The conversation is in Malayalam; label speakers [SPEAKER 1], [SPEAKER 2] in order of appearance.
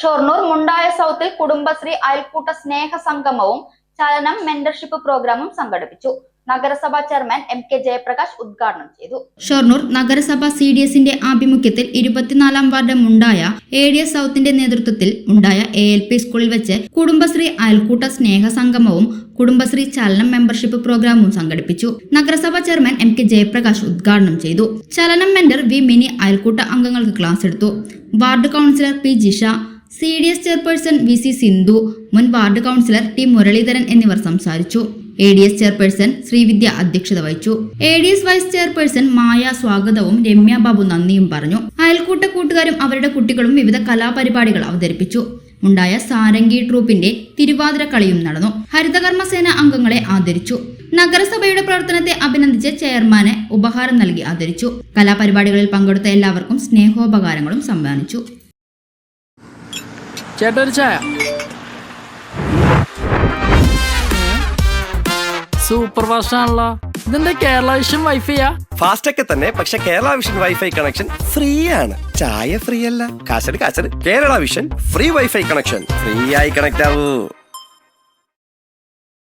[SPEAKER 1] ഷൊർണൂർ മുണ്ടായ സൗത്തിൽ കുടുംബശ്രീ അയൽക്കൂട്ട സ്നേഹ സംഗമവും ചലനം മെന്റർഷിപ്പ് പ്രോഗ്രാമും സംഘടിപ്പിച്ചു. നഗരസഭാ ചെയർമാൻ എം.കെ. ജയപ്രകാശ് ഉദ്ഘാടനം ചെയ്തു.
[SPEAKER 2] ഷൊർണൂർ നഗരസഭ CDSന്റെ ആഭിമുഖ്യത്തിൽ 24-ാം വാർഡ് മുണ്ടായ ADS സൗത്തിന്റെ നേതൃത്വത്തിൽ മുണ്ടായ ALP സ്കൂളിൽ വെച്ച് കുടുംബശ്രീ അയൽക്കൂട്ട സ്നേഹ സംഗമവും കുടുംബശ്രീ ചലനം മെമ്പർഷിപ്പ് പ്രോഗ്രാമും സംഘടിപ്പിച്ചു. നഗരസഭാ ചെയർമാൻ എം.കെ. ജയപ്രകാശ് ഉദ്ഘാടനം ചെയ്തു. ചലനം മെന്റർ വി മിനി അയൽക്കൂട്ട അംഗങ്ങൾക്ക് ക്ലാസ് എടുത്തു. Ward councillor P Jisha, CDS chairperson VC Sindhu, മുൻ വാർഡ് കൗൺസിലർ ടി മുരളീധരൻ എന്നിവർ സംസാരിച്ചു. ADS ചെയർപേഴ്സൺ ശ്രീവിദ്യ അധ്യക്ഷത വഹിച്ചു. ADS വൈസ് ചെയർപേഴ്സൺ മായ സ്വാഗതവും രമ്യ ബാബു നന്ദിയും പറഞ്ഞു. അയൽക്കൂട്ട കൂട്ടുകാരും അവരുടെ കുട്ടികളും വിവിധ കലാപരിപാടികൾ അവതരിപ്പിച്ചു. ഉണ്ടായ സാരംഗി ട്രൂപ്പിന്റെ തിരുവാതിര കളിയും നടന്നു. ഹരിതകർമ്മസേന അംഗങ്ങളെ ആദരിച്ചു. നഗരസഭയുടെ പ്രവർത്തനത്തെ അഭിനന്ദിച്ച് ചെയർമാനെ ഉപഹാരം നൽകി ആദരിച്ചു. കലാപരിപാടികളിൽ പങ്കെടുത്ത എല്ലാവർക്കും സ്നേഹോപകാരങ്ങളും സമ്മാനിച്ചു.
[SPEAKER 3] സൂപ്പർ ഫാസ്റ്റ് ആണല്ലോ. ഇതെന്താ കേരള വിഷൻ വൈഫൈയാ?
[SPEAKER 4] ഫാസ്റ്റ് ഒക്കെ തന്നെ, പക്ഷെ Kerala Vision wifi connection free ആണ്. ചായ ഫ്രീ അല്ല, കാശട് Kerala Vision free wifi connection. Free ആയി കണക്ട് ആവൂ.